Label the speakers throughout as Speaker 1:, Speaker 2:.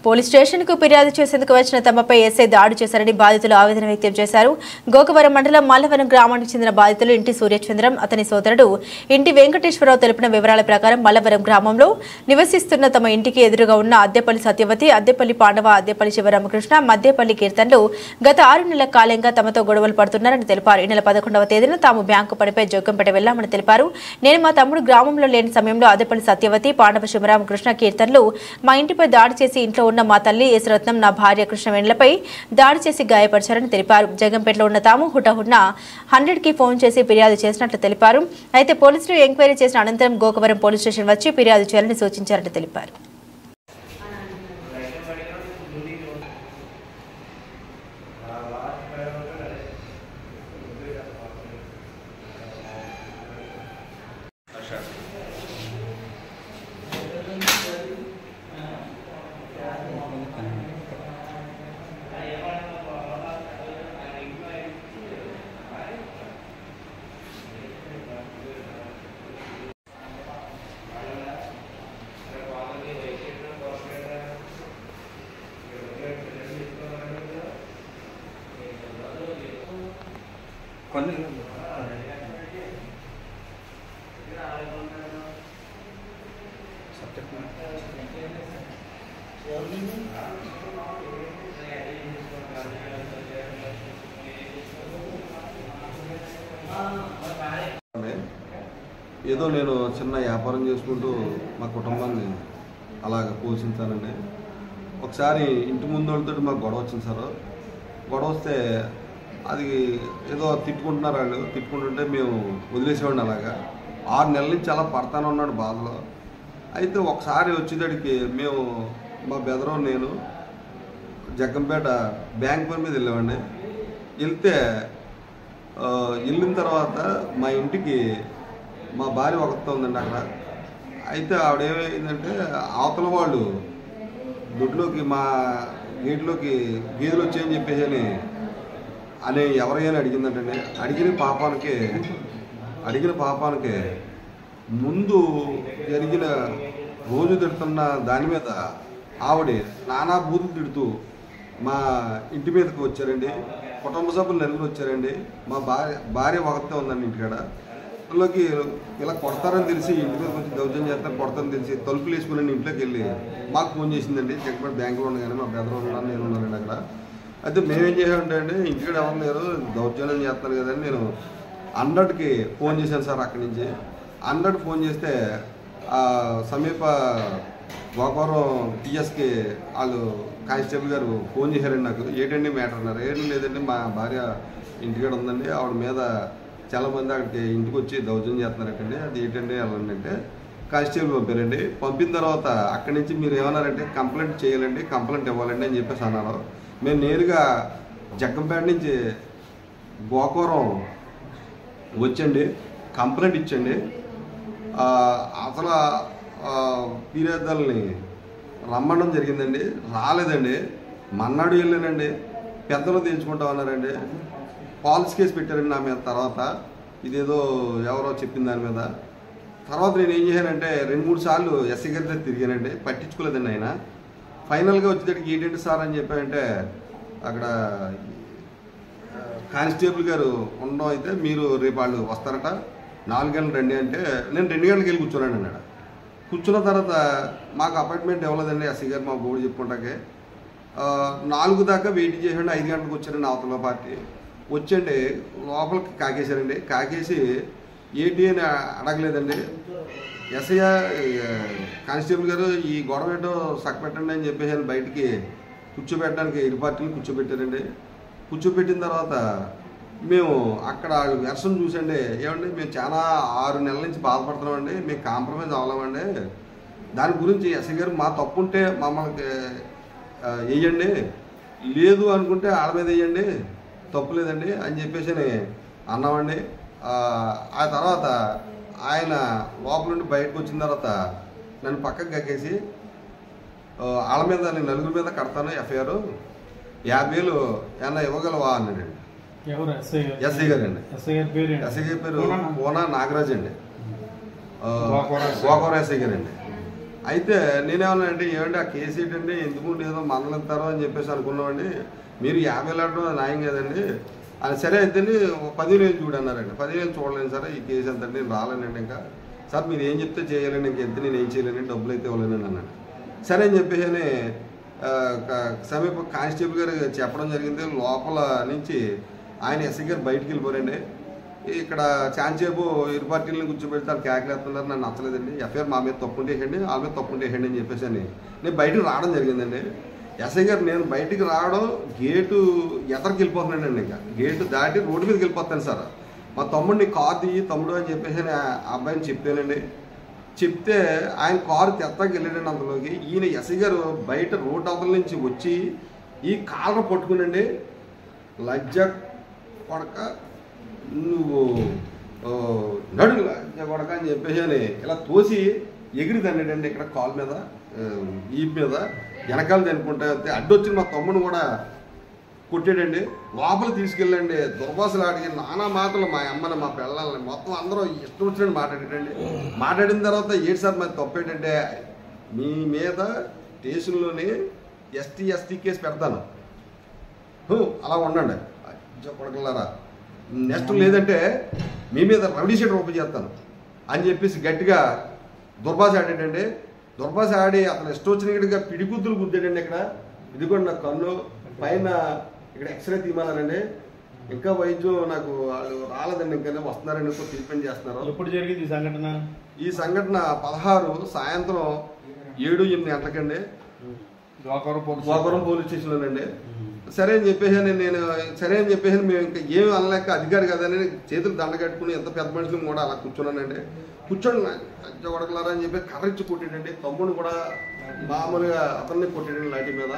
Speaker 1: Police station కు ఫిర్యాదు చేసేందుకు వచ్చిన తమపై ఎస్ఐ దాడి చేశారని బాధితులు ఆవేదన వ్యక్తం చేశారు. గోకవరం మండలం మల్లవరం గ్రామానికి చెందిన బాధితులు ఇంటి సూర్యచంద్రం, అతని సోదరుడు ఇంటి వెంకటేశ్వరరావు తెలిపిన వివరాల ప్రకారం మల్లవరం గ్రామంలో నివసిస్తున్న తమ ఇంటికి ఎదురుగా ఉన్న అద్దెపల్లి సత్యవతి, అద్దెపల్లి పాండవ, అద్దెపల్లి శివరామకృష్ణ, మద్దేపల్లి కీర్తన్లు గత 6 నెలల కాలంగా తమతో గొడవలు పడుతున్నారని తెలిపారు. ఈ నెల 11వ తేదీన తాము బ్యాంకు పనిపై జోగంపేట వెళ్లామని తెలిపారు. నేను మా తమ్ముడు గ్రామంలో లేని సమయంలో అద్దెపల్లి సత్యవతి, పాండవ, శివరామకృష్ణ, కీర్తన్లు మా ఇంటిపై దాడి చేసి ఇంట్లో ఉన్న మా తల్లి యేసురత్నం, నా భార్య కృష్ణవేణులపై దాడి చేసి గాయపరిచారని తెలిపారు. జగంపేటలో ఉన్న తాము హుటాహుటిన 100కి ఫోన్ చేసి ఫిర్యాదు చేసినట్లు తెలిపారు. అయితే పోలీసులు ఎంక్వైరీ చేసిన అనంతరం గోకవరం పోలీస్ స్టేషన్ వచ్చి ఫిర్యాదు చేయాలని సూచించారని తెలిపారు.
Speaker 2: ఏదో నేను చిన్న వ్యాపారం చేసుకుంటూ మా కుటుంబాన్ని అలాగ పోషించానండి. ఒకసారి ఇంటి ముందు వాళ్ళతో మాకు గొడవ వచ్చింది సార్. గొడవ వస్తే అది ఏదో తిట్టుకుంటున్నారు వాళ్ళు. తిట్టుకుంటుంటే మేము వదిలేసేవాడిని. అలాగా 6 నెలల నుంచి అలా పడతానే ఉన్నాడు బాధలో. అయితే ఒకసారి వచ్చేటడికి మేము మా బెదరు నేను జగ్గంపేట బ్యాంక్ పని మీద వెళ్ళామండి. వెళ్ళిన తర్వాత మా ఇంటికి మా భార్య ఒకరితో ఉందండి అక్కడ. అయితే ఆవిడేమైందంటే అవతల వాళ్ళు దొడ్లోకి మా గేట్లోకి గేదెలు వచ్చాయని చెప్పేసి అని ఎవరైనా అడిగిందంటే అడిగిన పాపానికి ముందు జరిగిన రోజు తిడుతున్న దాని మీద ఆవిడ నానా బూతులు తిడుతూ మా ఇంటి మీదకి వచ్చారండి. కుటుంబ సభ్యులు 9 వచ్చారండి. మా భార్య ఒకరితో ఉందండి ఇంటికాడ. ఇంట్లోకి ఇలా కొడతారని తెలిసి ఇంటి మీద కొంచెం దౌర్జన్యం చేస్తారు, కొడతారని తెలిసి తలుపులు వేసుకుని ఇంట్లోకి వెళ్ళి మాకు ఫోన్ చేసిందండి. జగన్పేట బ్యాంకులో ఉండగానే మా బెదరు ఉన్నాను, నేను ఉన్నానండి అక్కడ. అయితే మేమేం చేసామంటే అండి, ఇంటికాడ ఎవరు లేరు, దౌర్జన్యం చేస్తారు కదండి. నేను 100కి ఫోన్ చేశాను సార్. అక్కడి నుంచి 100కి ఫోన్ చేస్తే సమీప గోకవరం టీఎస్కి వాళ్ళు కానిస్టేబుల్ గారు ఫోన్ చేశారండి నాకు. ఏంటండి మ్యాటర్ అన్నారు. ఏం లేదండి, మా భార్య ఇంటికాడ ఉందండి, ఆవిడ మీద చాలామంది అక్కడికి ఇంటికి వచ్చి దౌర్జన్యం చేస్తున్నారంటండి. అది ఏంటండి వెళ్ళండి కానిస్టేబుల్ పంపారండి. పంపిన తర్వాత అక్కడి నుంచి మీరు ఏమన్నారంటే కంప్లైంట్ చేయాలండి, కంప్లైంట్ ఇవ్వాలండి అని చెప్పేసి అన్నారు. మేము నేరుగా జగ్గంపేట నుంచి గోకవరం వచ్చండి, కంప్లైంట్ ఇచ్చండి. అసలు ఫిర్యాదుల్ని రమ్మడం జరిగిందండి. రాలేదండి. మన్నాడు వెళ్ళానండి, పెద్దలు తీర్చుకుంటామన్నారండి. పాలసీ కేసు పెట్టారండి నా మీద. తర్వాత ఇదేదో ఎవరో చెప్పిన దాని మీద. తర్వాత నేను ఏం చేశానంటే 2-3 సార్లు ఎస్ఐ గారి దగ్గర తిరిగానండి, పట్టించుకోలేదండి ఆయన. ఫైనల్గా వచ్చేసరికి ఏంటంటే సార్ అని చెప్పారంటే అక్కడ కానిస్టేబుల్ గారు ఉండడం అయితే మీరు రేపు వాళ్ళు వస్తారట 4 గంటలు రండి అంటే నేను 2 గంటలకు వెళ్ళి కూర్చోనండి అన్నాడు. కూర్చున్న తర్వాత మాకు అపాయింట్మెంట్ ఇవ్వలేదండి ఎస్ఐ గారు, మా బోర్డు చెప్పుకుంటాకే. 4 దాకా వెయిట్ చేసాడు. 5 గంటలకు వచ్చారండి అవతల పార్టీ. వచ్చండి లోపలికి కాకేశారండి. కాకేసి ఏంటి అని అడగలేదండి. ఎస్ఐ కానిస్టేబుల్ గారు ఈ గొడవ ఏంటో సక్కపెట్టండి అని చెప్పేసి బయటికి కూర్చోబెట్టడానికి 2 పార్టీలు కూర్చోబెట్టారండి. కూర్చోబెట్టిన తర్వాత మేము అక్కడ వెర్షన్ చూసండి. ఏమండి మేము చాలా 6 నెలల నుంచి బాధపడుతున్నామండి, మేము కాంప్రమైజ్ అవ్వలేమండి. దాని గురించి ఎస్ఐ గారు మా తప్పు ఉంటే మమ్మల్ని వేయండి, లేదు అనుకుంటే ఆడ మీద వేయండి, తప్పు లేదండి అని చెప్పేసి అన్నామండి. ఆ తర్వాత ఆయన లోపల నుండి బయటకు వచ్చిన తర్వాత నన్ను పక్కకు గక్కేసి వాళ్ళ మీద నేను 4 మీద కడతాను ఎఫ్ఐఆర్, 50,000 ఏమన్నా ఇవ్వగలవా అన్నాడండి. ఎస్ఐ గారు అండి. ఎస్ఐ గారి పేరు కోన నాగరాజ్ అండి, గోకవరం ఎస్ఐ గారు అండి. అయితే నేనేమన్నా అంటే ఏమంటే ఆ కేసు ఏంటంటే ఎందుకు లేదో మనలిస్తారో అని చెప్పేసి అనుకున్నామండి. మీరు 50 అడగడం న్యాయం కదండి. అది సరే అయితే 10,000 చూడన్నారండి. 10,000 చూడలేను సార్, ఈ కేసు ఎంత నేను రాలేనండి. ఇంకా సార్ మీరు ఏం చెప్తే చేయాలండి, ఇంక ఎంత నేను ఏం చేయలేనండి, డబ్బులు అయితే ఇవ్వలేనండి అన్నాడు. సరే అని చెప్పేసి సమీప కానిస్టేబుల్ గారు చెప్పడం జరిగింది. లోపల నుంచి ఆయన ఎస్ఐ గారు బయటికి వెళ్ళిపోరండి. ఇక్కడ చాంచేపు ఇరు పార్టీలను కూర్చోబెడితే వాళ్ళు కేకలేస్తున్నారు, నన్ను నచ్చలేదండి. ఎఫ్ఐఆర్ మా మీద తప్పు ఉండేయండి, వాళ్ళ మీద తప్పు ఉండేయండి అని చెప్పేసి నేను బయటకు రావడం జరిగిందండి. ఎస్ఐ గారు నేను బయటికి రావడం గేటు ఎదరికి వెళ్ళిపోతున్నానండి. ఇంకా గేటు దాటి రోడ్డు మీదకి వెళ్ళిపోతాను సార్. మా తమ్ముడిని కారు తీయి తమ్ముడు అని చెప్పేసి ఆ అబ్బాయిని చెప్తానండి. చెప్తే ఆయన కారు తెత్తకి వెళ్ళాడండి. అందులోకి ఈయన ఎస్ఐ గారు బయట రోడ్డు అవతల నుంచి వచ్చి ఈ కాలర్ పట్టుకునండి, లజ్జ కొడక నువ్వు నడుగు లజ్జ కొడక అని చెప్పేసి ఇలా తోసి ఎగిరిదండి. ఇక్కడ కాల్ మీద ఈ మీద వెనకాల తినుకుంటా అడ్డొచ్చిన మా తమ్ముడు కూడా కొట్టాడండి. లోపల తీసుకెళ్ళండి. దుర్భాషలు ఆడికి నానా మాటలు మా అమ్మని మా పిల్లల్ని మొత్తం అందరూ ఇష్టం వచ్చినట్టు మాట్లాడాడండి. మాట్లాడిన తర్వాత ఏంటి సార్ మరి తప్పు ఏంటంటే మీ మీద స్టేషన్లోని ఎస్టీ కేసు పెడతాను, అలా ఉండండి కొడకలారా, నెక్స్ట్ లేదంటే మీ మీద రౌడీ షీట్ ఓపెన్ చేస్తాను అని చెప్పేసి గట్టిగా దుర్భాష ఆడాడండి. దుర్భాష ఆడి అతను ఇష్టం వచ్చినట్టుగా పిడిగుద్దులు గుద్దాడండి. ఇక్కడ ఇదిగోండి నా కన్ను పైన ఇక్కడ ఎక్స్రే తీయమన్నారండి. ఇంకా వైద్యం నాకు వాళ్ళు రాలేదండి, ఇంకా వస్తున్నారండి, ఇంకో ట్రీట్మెంట్ చేస్తున్నారు.
Speaker 3: ఎప్పుడు జరిగింది ఈ సంఘటన?
Speaker 2: ఈ సంఘటన 16 సాయంత్రం 7-8 గంటలకండి, గోకవరం పోలీస్ స్టేషన్లోనండి. సరే అని చెప్పేసి మేము ఇంకా ఏమి అనలేక అధికారి కదని చేతులు దండ కట్టుకుని ఎంత పెద్ద మనుషులు కూడా అలా కూర్చున్నానండి. కూర్చొని కొడకలారా అని చెప్పి కర్రిచ్చి కొట్టాడండి. తమ్ముడు కూడా మామూలుగా అతన్ని కొట్టాడండి లాఠీ మీద.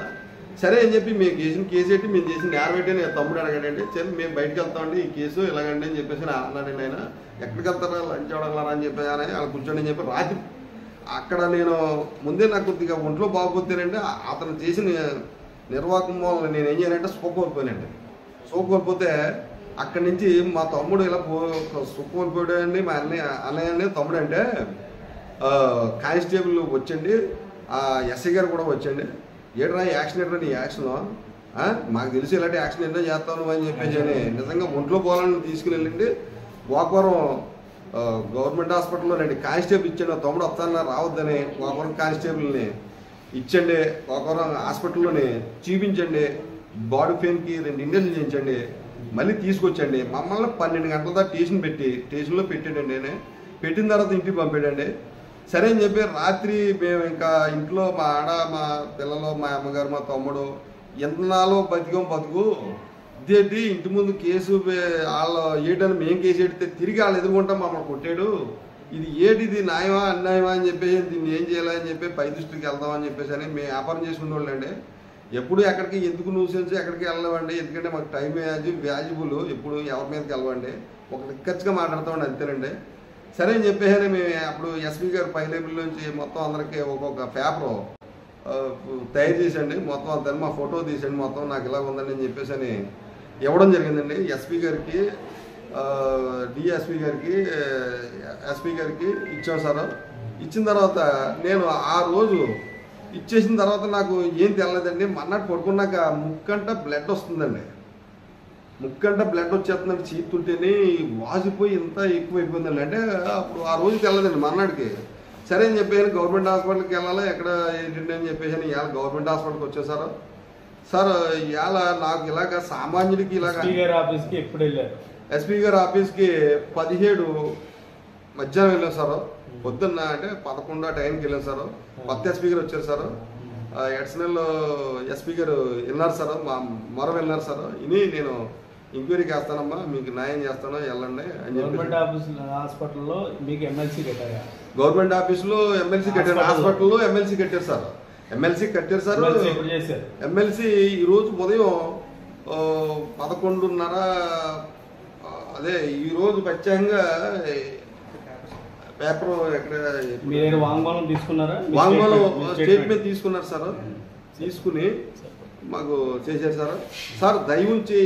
Speaker 2: సరే అని చెప్పి మేము చేసిన కేసు ఏంటి, మేము చేసిన నేరం ఏంటి అని తమ్ముడు అడగాడండి. సరే మేము బయటకు వెళ్తామండి, ఈ కేసు ఇలాగండి అని చెప్పేసి అన్నాడండి. ఆయన ఎక్కడికి వెళ్తారా లంచ్ కొడకలారా అని చెప్పి అలా కూర్చోండి అని చెప్పి రాత్రి అక్కడ నేను ముందే నాకు కొద్దిగా ఒంట్లో బాగోపోతేనండి అతను చేసిన నిర్వాహకం వల్ల నేను ఏం చేయాలంటే కోల్పోయానండి. కోల్పోతే అక్కడి నుంచి మా తమ్ముడు ఇలా కోల్పోయాడండి. మా అన్నయ్య తమ్ముడు అంటే కానిస్టేబుల్ వచ్చండి, ఎస్ఐ గారు కూడా వచ్చండి. ఏడ్రా యాక్షన్ ఏంటంటే నీ యాక్షన్ మాకు తెలిసి ఇలాంటి యాక్షన్ ఏంటో చేస్తాను అని చెప్పేసి నిజంగా ఒంట్లో పోవాలని తీసుకుని వెళ్ళండి. గోకవరం గవర్నమెంట్ హాస్పిటల్లోనండి కానిస్టేబుల్ ఇచ్చాడు. తమ్ముడు వస్తానన్నా రావద్దని గోకవరం కానిస్టేబుల్ని ఇచ్చండి. గోకవరం హాస్పిటల్లోని చూపించండి, బాడీ పెయిన్కి 2 ఇంజక్షన్లు చేయించండి, మళ్ళీ తీసుకొచ్చండి. మమ్మల్ని 12 గంటల దాకా స్టేషన్లో పెట్టాడండి. నేను పెట్టిన తర్వాత ఇంటికి పంపాడండి. సరే అని చెప్పి రాత్రి మేము ఇంకా ఇంట్లో మా ఆడ మా పిల్లలు మా అమ్మగారు మా తమ్ముడు ఎంతనాలో బతుకు ఇదేంటి ఇంటి ముందు కేసు వాళ్ళు ఏటని మేము కేసు ఎడితే తిరిగి వాళ్ళు ఎదుర్కొంటాం మమ్మల్ని కొట్టాడు, ఇది ఏటిది న్యాయమా అన్యాయమా అని చెప్పేసి దీన్ని ఏం చేయాలని చెప్పి పై దృష్టికి వెళ్దామని చెప్పేసి అని మేము వ్యాపారం చేసుకునే వాళ్ళండి. ఎప్పుడు ఎక్కడికి ఎందుకు న్యూసెన్స్ ఎక్కడికి వెళ్ళవండి, ఎందుకంటే మాకు టైం వాల్యుబుల్, ఎప్పుడు ఎవరి మీదకి వెళ్ళవండి, ఒక రిక్కచ్గా మాట్లాడతామండి అంతేనండి. సరే అని చెప్పేసి మేము అప్పుడు ఎస్పీ గారు పై లెవెల్ నుంచి మొత్తం అందరికీ ఒక్కొక్క పేపర్ తయారు చేసండి. మొత్తం అంతా మా ఫోటో తీసండి, మొత్తం నాకు ఇలా ఉందని అని చెప్పేసి అని ఇవ్వడం జరిగిందండి. ఎస్పీ గారికి డిఎస్పీ గారికి ఎస్పీ గారికి ఇచ్చాం సార్. ఇచ్చిన తర్వాత నేను ఆ రోజు ఇచ్చేసిన తర్వాత నాకు ఏం తెలలేదండి. మన్నాడు పడుకున్నాక ముక్కంట బ్లడ్ వస్తుందండి. ముక్కంట బ్లడ్ వచ్చేస్తుందండి. చీతుంటేనే వాసిపోయి ఇంత ఎక్కువైపోయిందండి. అంటే అప్పుడు ఆ రోజు తెల్లదండి మన్నాడికి. సరే అని చెప్పాను గవర్నమెంట్ హాస్పిటల్కి వెళ్ళాలి, ఎక్కడ ఏంటండి అని చెప్పేసి ఇవాళ గవర్నమెంట్ హాస్పిటల్కి వచ్చేసారు సార్. ఇవాళ నాకు ఇలాగ సామాన్యుడికి ఇలాగ
Speaker 3: ఎప్పుడు వెళ్ళారు
Speaker 2: ఎస్పీ గారి ఆఫీస్కి 17 మధ్యాహ్నం వెళ్ళాం సార్. పొద్దున్న అంటే 11 టైంకి వెళ్ళాం సార్. కొత్త ఎస్పీ గారు వచ్చారు సార్. ఎడ్సనల్ ఎస్పీ గారు వెళ్ళినారు సార్, మరో వెళ్ళినారు సార్. ఇని నేను ఎంక్వైరీకి వేస్తానమ్మా, మీకు న్యాయం చేస్తాను, వెళ్ళండి అని చెప్పి.
Speaker 3: గవర్నమెంట్ హాస్పిటల్లో మీకు ఎమ్మెల్సీ కట్టారా?
Speaker 2: గవర్నమెంట్ ఆఫీసులో ఎమ్మెల్సీ కట్టారు, హాస్పిటల్లో ఎమ్మెల్సీ కట్టారు సార్. ఎమ్మెల్సీ కట్టారు సార్. ఎమ్మెల్సీ ఈరోజు ఉదయం 11:30 అదే ఈరోజు ప్రత్యేకంగా పేపర్ ఎక్కడ
Speaker 3: వాంగ్మూలం తీసుకున్నారా?
Speaker 2: వాంగ్మూలం స్టేట్మెంట్ తీసుకున్నారు సార్. తీసుకుని మాకు చేశారు సార్. సార్ దయవుంచి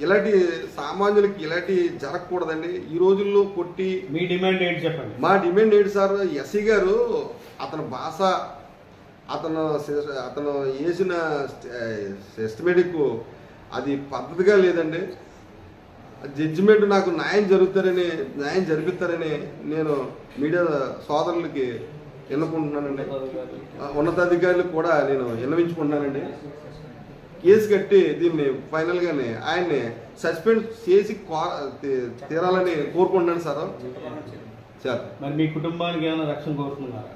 Speaker 2: ఇలాంటి సామాన్యులకి ఇలాంటి జరగకూడదండి. ఈ రోజుల్లో కొట్టి
Speaker 3: మీ డిమాండ్ ఏంటి చెప్పండి.
Speaker 2: మా డిమాండ్ ఏంటి సార్, ఎస్సీ గారు అతని భాష, అతను వేసిన ఎస్టిమేటిక్ అది పద్ధతిగా లేదండి. జడ్జిమెంట్ నాకు న్యాయం జరుగుతారని నేను మీడియా సోదరులకి విన్నకుంటున్నానండి. ఉన్నతాధికారులకు కూడా నేను విన్నవించుకుంటున్నానండి. కేసు కట్టి దీన్ని ఫైనల్గానే ఆయన్ని సస్పెండ్ చేసి తీరాలని కోరుకుంటున్నాను సార్.
Speaker 3: మరి మీ కుటుంబానికి ఏమైనా రక్షణ కోరుతున్నారా?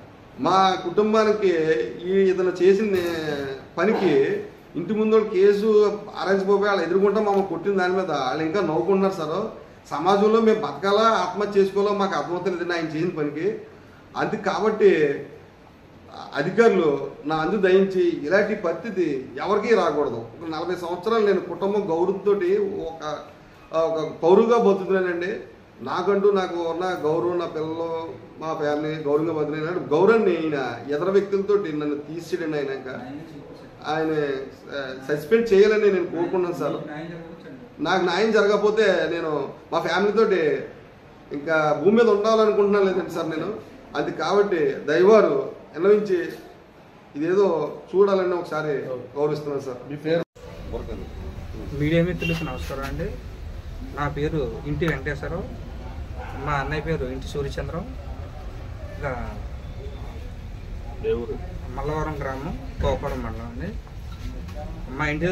Speaker 2: మా కుటుంబానికి ఇతను చేసిన పనికి ఇంటి ముందు కేసు ఆరెంజ్పోయి వాళ్ళు ఎదుర్కొంటాం మమ్మల్ని కొట్టిన దాని మీద వాళ్ళు ఇంకా నవ్వుకుంటున్నారు సార్. సమాజంలో మేము బతకాలా ఆత్మహత్య చేసుకోవాలో మాకు అర్థమవుతుంది ఆయన చేసిన పనికి. అందుకు కాబట్టి అధికారులు నా అందు దయించి ఇలాంటి పరిస్థితి ఎవరికీ రాకూడదు. 40 సంవత్సరాలు నేను కుటుంబం గౌరవంతో ఒక పౌరుగా బతుకుతున్నానండి. నాకు ఉన్న గౌరవం, నా పిల్లలు, మా ఫ్యామిలీ గౌరవంగా బతుకున్నాను. గౌరవాన్ని ఈయన ఇతర వ్యక్తులతో నన్ను తీసేయండి. ఆయన సస్పెండ్ చేయాలని నేను కోరుకున్నాను సార్. నాకు న్యాయం జరగకపోతే నేను మా ఫ్యామిలీతోటి ఇంకా భూమి మీద ఉండాలనుకుంటున్నాను లేదండి సార్ నేను. అది కాబట్టి దయవారు విన్నవించి ఇదేదో చూడాలని ఒకసారి గౌరవిస్తున్నాను సార్. మీ పేరు?
Speaker 4: మీడియా మిత్రులకు నమస్కారం అండి. నా పేరు ఇంటి వెంకటేశ్వరరావు, మా అన్నయ్య పేరు ఇంటి సూర్యచంద్రం. మల్లవరం గ్రామం, కోపవరం మండలం అండి. మా ఇంటి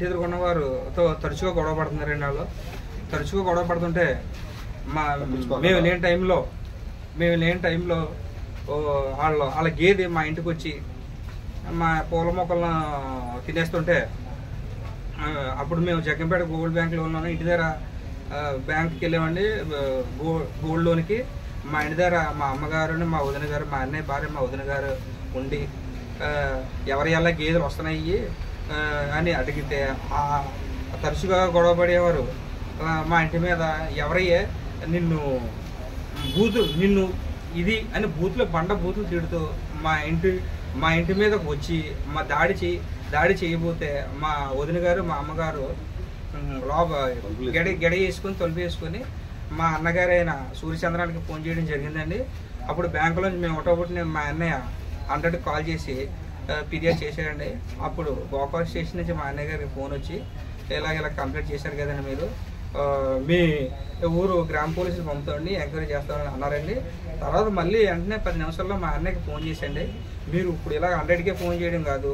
Speaker 4: ఎదురుకున్న వారుతో తరచుగా గొడవ పడుతున్నారండి. వాళ్ళు తరచుగా గొడవ పడుతుంటే మేము లేని టైంలో వాళ్ళ గేదె మా ఇంటికి వచ్చి మా పూల మొక్కలను తినేస్తుంటే అప్పుడు మేము జగ్గంపేట గోల్డ్ బ్యాంక్లో ఉన్నాను. ఇంటి దగ్గర బ్యాంక్కి వెళ్ళామండి గోల్డ్ లోన్కి. మా ఇంటి దగ్గర మా అమ్మగారు, మా వదిన గారు, మా అన్నయ్య భార్య, మా వదిన గారు ఉండి ఎవరి ఎలా గేదెలు వస్తున్నాయి అని అడిగితే తరచుగా గొడవ పడేవారు. మా ఇంటి మీద ఎవరయ్యే నిన్ను ఇది అని బూతులు తిడుతూ మా ఇంటి మీదకు వచ్చి మా దాడి చేయబోతే మా వదిన గారు, మా అమ్మగారు గెడ వేసుకుని తలుపు వేసుకుని మా అన్నగారైన సూర్యచంద్రానికి ఫోన్ చేయడం జరిగిందండి. అప్పుడు బ్యాంకులోంచి మేము ఒకటోబట్టి మా అన్నయ్య 100కి కాల్ చేసి ఫిర్యాదు చేశాడండి. అప్పుడు గోపాల్ స్టేషన్ నుంచి మా అన్నయ్య గారికి ఫోన్ వచ్చి ఇలా కంప్లైంట్ చేశారు కదండి, మీరు మీ ఊరు గ్రామ పోలీసులు పంపుతాండి, ఎంక్వైరీ చేస్తామని అన్నారండి. తర్వాత మళ్ళీ వెంటనే 10 నిమిషాల్లో మా అన్నయ్యకి ఫోన్ చేసండి, మీరు ఇప్పుడు ఇలా 100కే ఫోన్ చేయడం కాదు,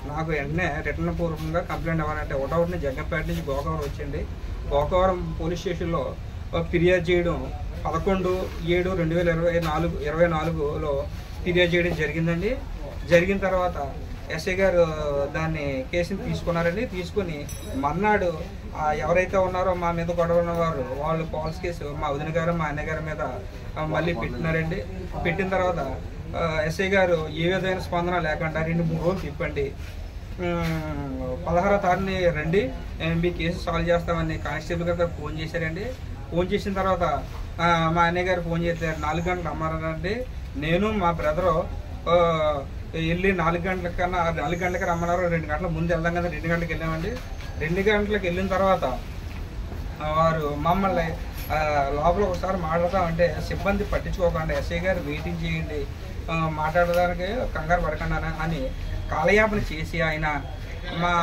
Speaker 4: నాకు వెంటనే రిటర్న్ పూర్వకంగా కంప్లైంట్ అవ్వాలంటే ఒకటొకటిని జగ్గంపేట నుంచి గోకవరం వచ్చింది. గోకవరం పోలీస్ స్టేషన్లో ఫిర్యాదు చేయడం 11/7/2024లో ఫిర్యాదు చేయడం జరిగిందండి. జరిగిన తర్వాత ఎస్ఐ గారు దాన్ని కేసుని తీసుకున్నారండి. తీసుకుని మర్నాడు ఎవరైతే ఉన్నారో మా మీద గొడవ ఉన్నవారు వాళ్ళు ఫాల్స్ కేసు మా వదిన గారు, మా అన్నయ్య గారి మీద మళ్ళీ పెట్టినారండి. పెట్టిన తర్వాత ఎస్ఐ గారు ఏ విధమైన స్పందన లేకుండా 2-3 రోజులు తిప్పండి, 16వ తారీఖుని రండి, మీ కేసు సాల్వ్ చేస్తామని కానిస్టేబుల్ గారు ఫోన్ చేశారండి. ఫోన్ చేసిన తర్వాత మా అన్నయ్య గారు ఫోన్ చేశారు, 4 గంటలు రమ్మన్నారండి. నేను మా బ్రదరు వెళ్ళి 4 గంటలకి రమ్మన్నారు. 2 గంటల ముందు వెళ్దాం కదా, 2 గంటలకు వెళ్ళామండి. 2 గంటలకు వెళ్ళిన తర్వాత వారు మమ్మల్ని లోపల ఒకసారి మాట్లాడతామంటే సిబ్బంది పట్టించుకోకుండా ఎస్ఐ గారు వెయిటింగ్ చేయండి, మాట్లాడడానికి కంగారు పడకుండా అని కాలయాపన చేసి ఆయన మా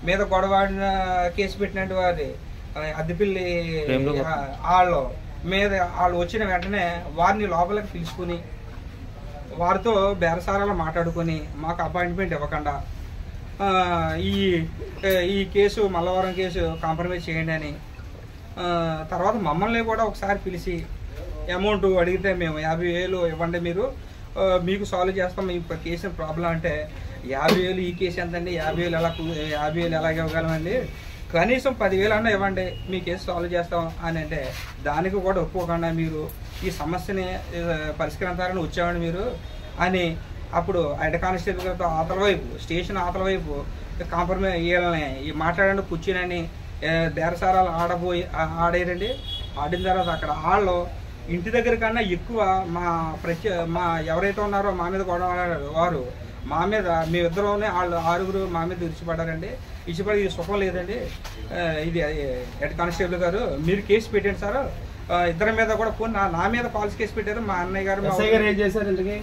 Speaker 4: మీద గొడవాడిన కేసు పెట్టినట్టు వారి అద్దెపిల్లి వాళ్ళు వచ్చిన వెంటనే వారిని లోపలికి పిలుచుకుని వారితో బేరసారాలు మాట్లాడుకొని మాకు అపాయింట్మెంట్ ఇవ్వకుండా ఈ కేసు మల్లవరం కేసు కాంప్రమైజ్ చేయండి అని తర్వాత మమ్మల్ని కూడా ఒకసారి పిలిచి అమౌంట్ అడిగితే మేము 50,000 ఇవ్వండి, మీకు సాల్వ్ చేస్తాం మీ కేసు ప్రాబ్లం అంటే 50,000 ఈ కేసు ఎంతండి, 50,000 ఎలాగ ఇవ్వగలమండి, కనీసం 10,000 అన్నా ఇవ్వండి మీ కేసు సాల్వ్ చేస్తాం అని అంటే దానికి కూడా ఒప్పుకోకుండా మీరు ఈ సమస్యని పరిష్కరించాలని వచ్చామండి మీరు అని అప్పుడు హెడ్ కానిస్టేబుల్ గారితో స్టేషన్ అవతల వైపు కాంప్రమైజ్ వీళ్ళని మాట్లాడండి కూర్చుని బేరసారాలు ఆడారండి. ఆడిన తర్వాత అక్కడ వాళ్ళు ఇంటి దగ్గర కన్నా ఎక్కువ మా ఎవరైతే ఉన్నారో మా మీద గొడవ వారు మా మీద మేమిద్దరునే వాళ్ళు 6గురు మా మీద ఇచ్చిపడ్డారండి. ఇచ్చిపడి ఇది సుఖం లేదండి, ఇది హెడ్ కానిస్టేబుల్ గారు మీరు కేసు పెట్టండి సార్, ఇద్దరి మీద కూడా ఫోన్ నా మీద ఫాల్స్ కేసు పెట్టారు. మా అన్నయ్య గారు
Speaker 3: ఏం చేశారు ఇంతకీ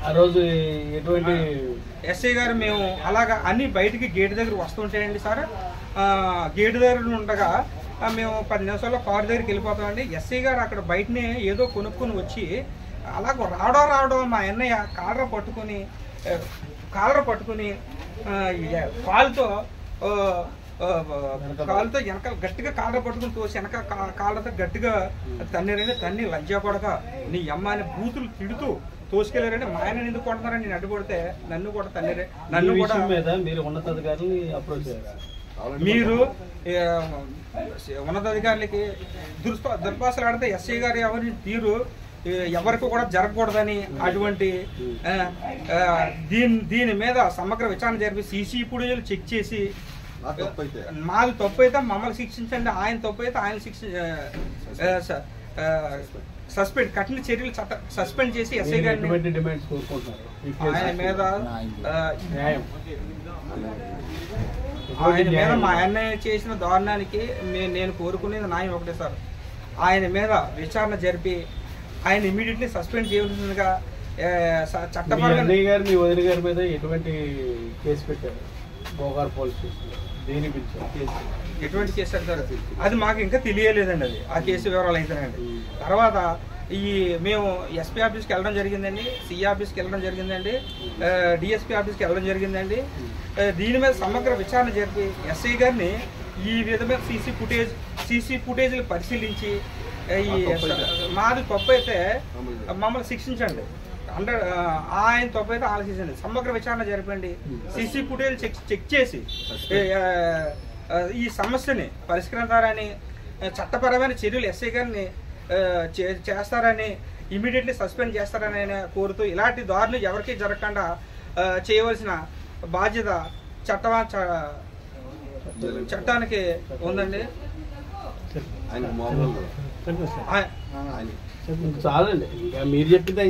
Speaker 3: ఆ రోజు? ఎటువంటి
Speaker 4: ఎస్ఐ గారు మేము అలాగా అన్ని బయటికి గేట్ దగ్గర వస్తుంటాయండి సార్. గేట్ దగ్గర ఉండగా మేము 10 నిమిషాల్లో కారు దగ్గరికి వెళ్ళిపోతామండి. ఎస్ఐ గారు అక్కడ బయటనే ఏదో కొనుక్కొని వచ్చి అలాగ రావడం మా అన్నయ్య కాలర పట్టుకుని కాలుతో వెనకాల గట్టిగా కాలర పట్టుకుని తోసి వెనక కాళ్ళతో గట్టిగా తన్ని లంచా కొడక నీ అమ్మాయిని బూతులు తిడుతూ తోసుకెళ్ళారని మా ఆయన ఎందుకు కొడుతున్నారని నేను అడ్డుపడితే నన్ను కూడా తన్నిరే. నన్ను కూడా
Speaker 3: మీరు ఉన్నతాధికారులని అప్రోచ్ చేయాలి.
Speaker 4: మీరు ఉన్నతాధికారులకి దుర్భాషలు ఆడితే ఎస్ఐ గారు ఎవరి తీరు ఎవరికి కూడా జరగకూడదని అటువంటి దీని మీద సమగ్ర విచారణ జరిపి సీసీ ఫుటేజీలు చెక్ చేసి మాది తప్పు అయితే మమ్మల్ని శిక్షించండి, ఆయన తప్పు అయితే ఆయన సస్పెండ్ కఠిన చర్యలు సస్పెండ్ చేసి ఎస్ఐ గారిని ఆయన మీద మా అన్నయ్య చేసిన దారుణానికి నేను కోరుకునేది న్యాయం ఒకటే సార్. ఆయన మీద విచారణ జరిపి ఆయన ఇమీడియట్లీ సస్పెండ్ చేయవలసిందిగా చట్టపరంగా.
Speaker 3: మీ వదిన గారి మీద ఎటువంటి కేసు పెట్టారు? గోగార్ పోలీస్ స్టేషన్ దేని
Speaker 4: ఎటువంటి చేశారు సార్? అది మాకు ఇంకా తెలియలేదండి. అది ఆ కేసు వివరాలు అయితేనండి. తర్వాత మేము ఎస్పీ ఆఫీస్కి వెళ్ళడం జరిగిందండి, సిఐ ఆఫీస్కి వెళ్ళడం జరిగిందండి, డిఎస్పీ ఆఫీస్కి వెళ్ళడం జరిగిందండి. దీని మీద సమగ్ర విచారణ జరిపి ఎస్ఐ గారిని ఈ విధమైన సీసీ ఫుటేజ్లు పరిశీలించి మాది తప్పు అయితే మమ్మల్ని శిక్షించండి, ఆయన తప్పు అయితే ఆలోచించండి, సమగ్ర విచారణ జరిపండి, సీసీ ఫుటేజ్ చెక్ చేసి ఈ సమస్యని పరిష్కరించాలని, చట్టపరమైన చర్యలు ఎస్ఐ గారిని చేస్తారని, ఇమీడియట్లీ సస్పెండ్ చేస్తారని కోరుతూ ఇలాంటి దారులు ఎవరికీ జరగకుండా చేయవలసిన బాధ్యత చట్టానికి ఉందండి.
Speaker 3: చాలండి, మీరు చెప్పింది